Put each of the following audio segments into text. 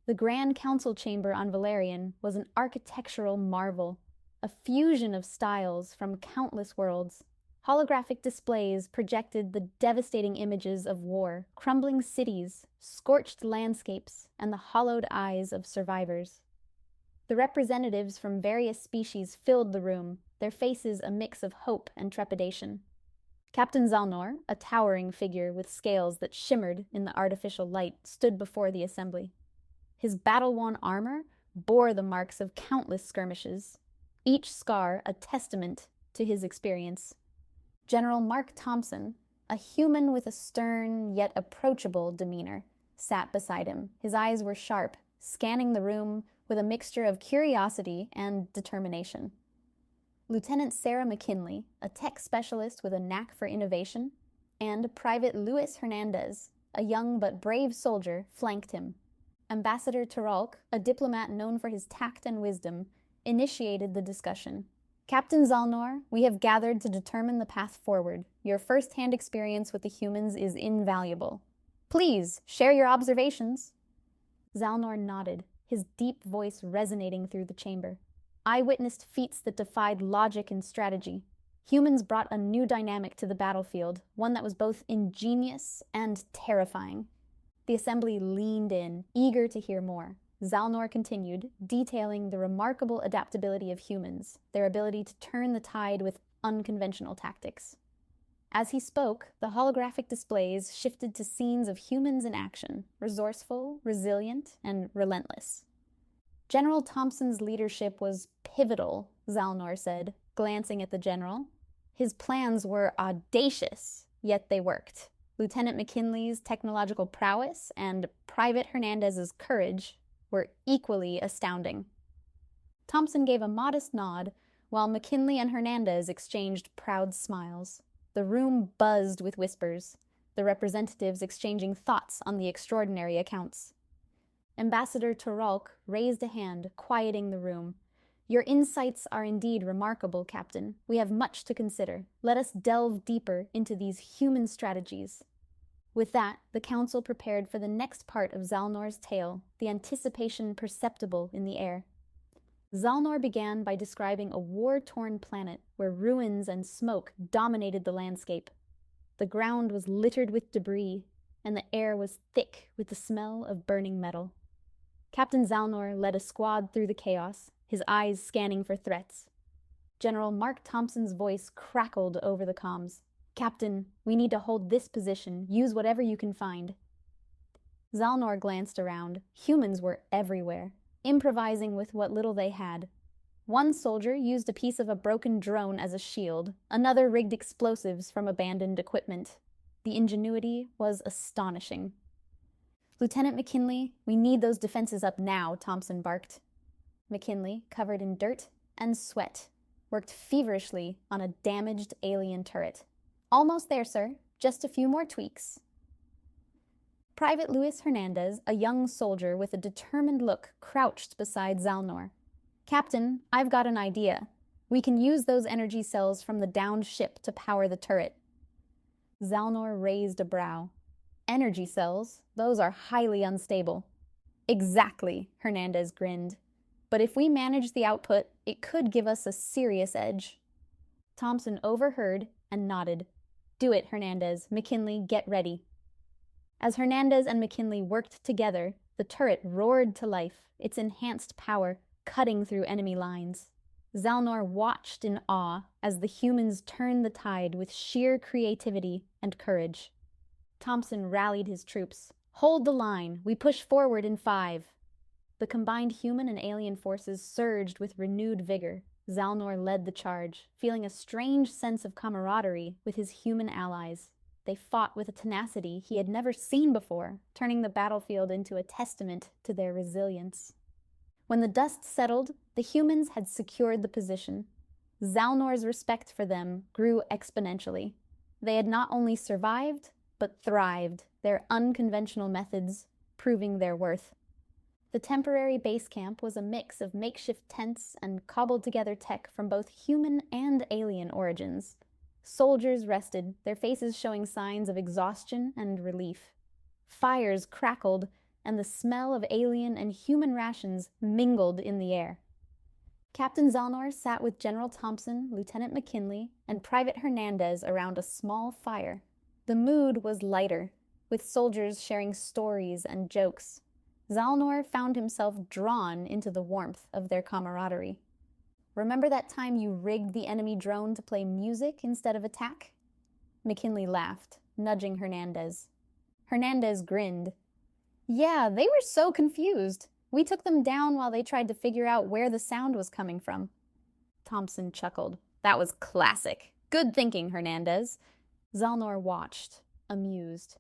The Grand Council Chamber on Valerian was an architectural marvel, a fusion of styles from countless worlds. Holographic displays projected the devastating images of war, crumbling cities, scorched landscapes, and the hollowed eyes of survivors. The representatives from various species filled the room, their faces a mix of hope and trepidation. Captain Zalnor, a towering figure with scales that shimmered in the artificial light, stood before the assembly. His battle-worn armor bore the marks of countless skirmishes, each scar a testament to his experience. General Mark Thompson, a human with a stern yet approachable demeanor, sat beside him. His eyes were sharp, scanning the room with a mixture of curiosity and determination. Lieutenant Sarah McKinley, a tech specialist with a knack for innovation, and Private Luis Hernandez, a young but brave soldier, flanked him. Ambassador Turalk, a diplomat known for his tact and wisdom, initiated the discussion. Captain Zalnor, we have gathered to determine the path forward. Your first-hand experience with the humans is invaluable. Please, share your observations. Zalnor nodded, his deep voice resonating through the chamber. I witnessed feats that defied logic and strategy. Humans brought a new dynamic to the battlefield, one that was both ingenious and terrifying. The assembly leaned in, eager to hear more. Zalnor continued, detailing the remarkable adaptability of humans, their ability to turn the tide with unconventional tactics. As he spoke, the holographic displays shifted to scenes of humans in action, resourceful, resilient, and relentless. General Thompson's leadership was pivotal, Zalnor said, glancing at the general. His plans were audacious, yet they worked. Lieutenant McKinley's technological prowess and Private Hernandez's courage were equally astounding. Thompson gave a modest nod, while McKinley and Hernandez exchanged proud smiles. The room buzzed with whispers, the representatives exchanging thoughts on the extraordinary accounts. Ambassador Turalk raised a hand, quieting the room. Your insights are indeed remarkable, Captain. We have much to consider. Let us delve deeper into these human strategies. With that, the council prepared for the next part of Zalnor's tale, the anticipation perceptible in the air. Zalnor began by describing a war-torn planet where ruins and smoke dominated the landscape. The ground was littered with debris, and the air was thick with the smell of burning metal. Captain Zalnor led a squad through the chaos, his eyes scanning for threats. General Mark Thompson's voice crackled over the comms. Captain, we need to hold this position. Use whatever you can find. Zalnor glanced around. Humans were everywhere, improvising with what little they had. One soldier used a piece of a broken drone as a shield. Another rigged explosives from abandoned equipment. The ingenuity was astonishing. Lieutenant McKinley, we need those defenses up now, Thompson barked. McKinley, covered in dirt and sweat, worked feverishly on a damaged alien turret. Almost there, sir. Just a few more tweaks. Private Luis Hernandez, a young soldier with a determined look, crouched beside Zalnor. Captain, I've got an idea. We can use those energy cells from the downed ship to power the turret. Zalnor raised a brow. Energy cells? Those are highly unstable. Exactly, Hernandez grinned. But if we manage the output, it could give us a serious edge. Thompson overheard and nodded. Do it, Hernandez. McKinley, get ready. As Hernandez and McKinley worked together, the turret roared to life, its enhanced power cutting through enemy lines. Zalnor watched in awe as the humans turned the tide with sheer creativity and courage. Thompson rallied his troops. Hold the line. We push forward in 5. The combined human and alien forces surged with renewed vigor. Zalnor led the charge, feeling a strange sense of camaraderie with his human allies. They fought with a tenacity he had never seen before, turning the battlefield into a testament to their resilience. When the dust settled, the humans had secured the position. Zalnor's respect for them grew exponentially. They had not only survived, but thrived, their unconventional methods proving their worth. The temporary base camp was a mix of makeshift tents and cobbled-together tech from both human and alien origins. Soldiers rested, their faces showing signs of exhaustion and relief. Fires crackled, and the smell of alien and human rations mingled in the air. Captain Zalnor sat with General Thompson, Lieutenant McKinley, and Private Hernandez around a small fire. The mood was lighter, with soldiers sharing stories and jokes. Zalnor found himself drawn into the warmth of their camaraderie. "Remember that time you rigged the enemy drone to play music instead of attack?" McKinley laughed, nudging Hernandez. Hernandez grinned. "Yeah, they were so confused. We took them down while they tried to figure out where the sound was coming from." Thompson chuckled. "That was classic. Good thinking, Hernandez." Zalnor watched, amused.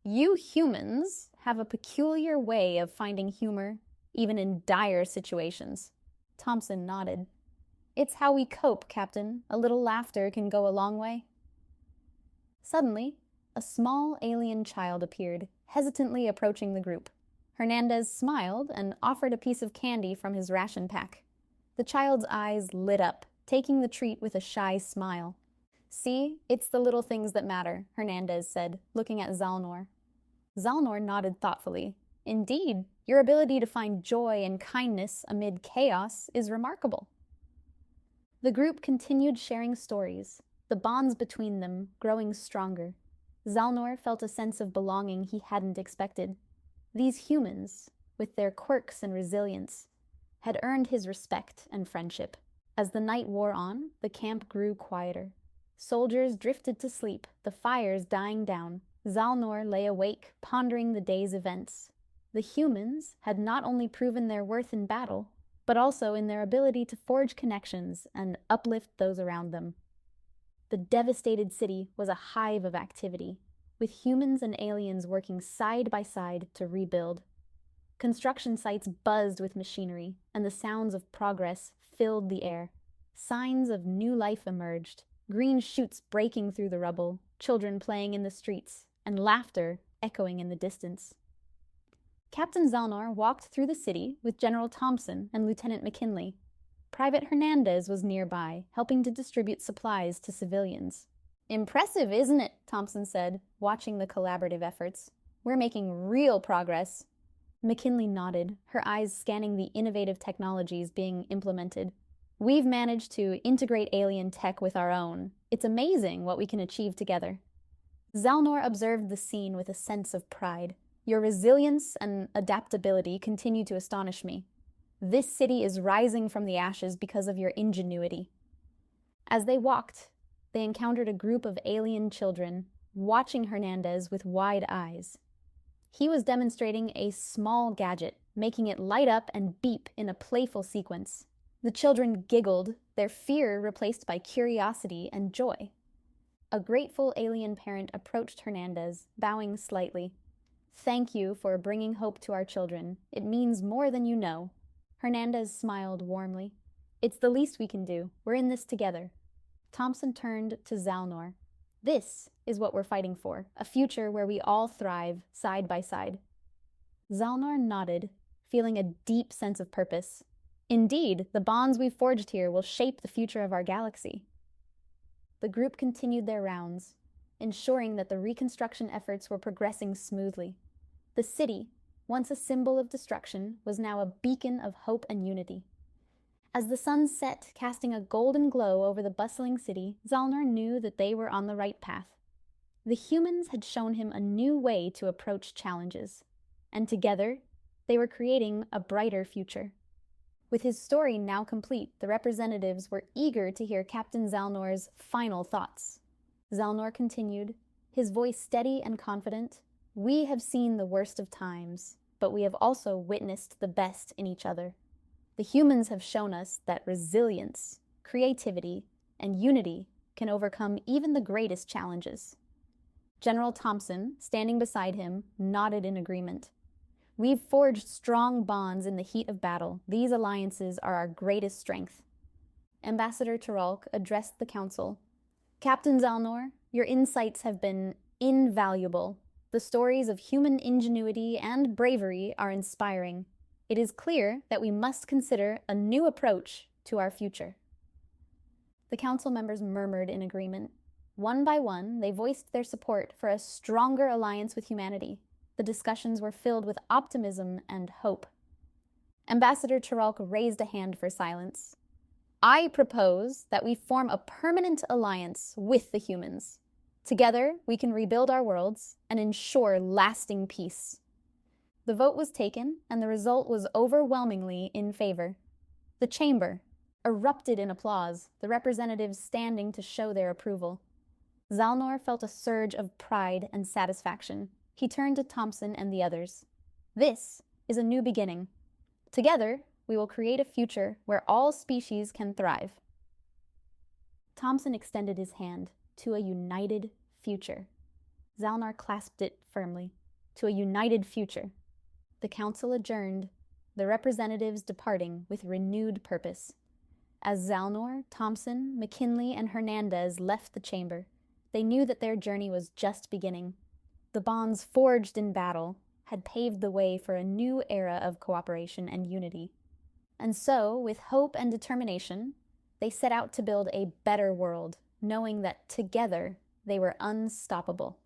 "You humans have a peculiar way of finding humor, even in dire situations." Thompson nodded. "It's how we cope, Captain. A little laughter can go a long way." Suddenly, a small alien child appeared, hesitantly approaching the group. Hernandez smiled and offered a piece of candy from his ration pack. The child's eyes lit up, taking the treat with a shy smile. "See, it's the little things that matter," Hernandez said, looking at Zalnor. Zalnor nodded thoughtfully. "Indeed, your ability to find joy and kindness amid chaos is remarkable." The group continued sharing stories, the bonds between them growing stronger. Zalnor felt a sense of belonging he hadn't expected. These humans, with their quirks and resilience, had earned his respect and friendship. As the night wore on, the camp grew quieter. Soldiers drifted to sleep, the fires dying down. Zalnor lay awake, pondering the day's events. The humans had not only proven their worth in battle, but also in their ability to forge connections and uplift those around them. The devastated city was a hive of activity, with humans and aliens working side by side to rebuild. Construction sites buzzed with machinery, and the sounds of progress filled the air. Signs of new life emerged, green shoots breaking through the rubble, children playing in the streets, and laughter echoing in the distance. Captain Zalnor walked through the city with General Thompson and Lieutenant McKinley. Private Hernandez was nearby, helping to distribute supplies to civilians. "Impressive, isn't it?" Thompson said, watching the collaborative efforts. "We're making real progress." McKinley nodded, her eyes scanning the innovative technologies being implemented. "We've managed to integrate alien tech with our own. It's amazing what we can achieve together." Zalnor observed the scene with a sense of pride. "Your resilience and adaptability continue to astonish me. This city is rising from the ashes because of your ingenuity." As they walked, they encountered a group of alien children, watching Hernandez with wide eyes. He was demonstrating a small gadget, making it light up and beep in a playful sequence. The children giggled, their fear replaced by curiosity and joy. A grateful alien parent approached Hernandez, bowing slightly. "Thank you for bringing hope to our children. It means more than you know." Hernandez smiled warmly. "It's the least we can do. We're in this together." Thompson turned to Zalnor. "This is what we're fighting for, a future where we all thrive side by side." Zalnor nodded, feeling a deep sense of purpose. "Indeed, the bonds we've forged here will shape the future of our galaxy." The group continued their rounds, ensuring that the reconstruction efforts were progressing smoothly. The city, once a symbol of destruction, was now a beacon of hope and unity. As the sun set, casting a golden glow over the bustling city, Zalnor knew that they were on the right path. The humans had shown him a new way to approach challenges, and together, they were creating a brighter future. With his story now complete, the representatives were eager to hear Captain Zalnor's final thoughts. Zalnor continued, his voice steady and confident. "We have seen the worst of times, but we have also witnessed the best in each other. The humans have shown us that resilience, creativity, and unity can overcome even the greatest challenges." General Thompson, standing beside him, nodded in agreement. "We've forged strong bonds in the heat of battle. These alliances are our greatest strength." Ambassador Turalk addressed the council. "Captain Zalnor, your insights have been invaluable. The stories of human ingenuity and bravery are inspiring. It is clear that we must consider a new approach to our future." The council members murmured in agreement. One by one, they voiced their support for a stronger alliance with humanity. The discussions were filled with optimism and hope. Ambassador Chiralk raised a hand for silence. I propose that we form a permanent alliance with the humans. Together, we can rebuild our worlds and ensure lasting peace. The vote was taken, and the result was overwhelmingly in favor. The chamber erupted in applause, the representatives standing to show their approval. Zalnor felt a surge of pride and satisfaction. He turned to Thompson and the others. This is a new beginning. Together, we will create a future where all species can thrive. Thompson extended his hand to a united future. Zalnor clasped it firmly. To a united future. The council adjourned, the representatives departing with renewed purpose. As Zalnor, Thompson, McKinley, and Hernandez left the chamber, they knew that their journey was just beginning. The bonds forged in battle had paved the way for a new era of cooperation and unity. And so, with hope and determination, they set out to build a better world, knowing that together they were unstoppable.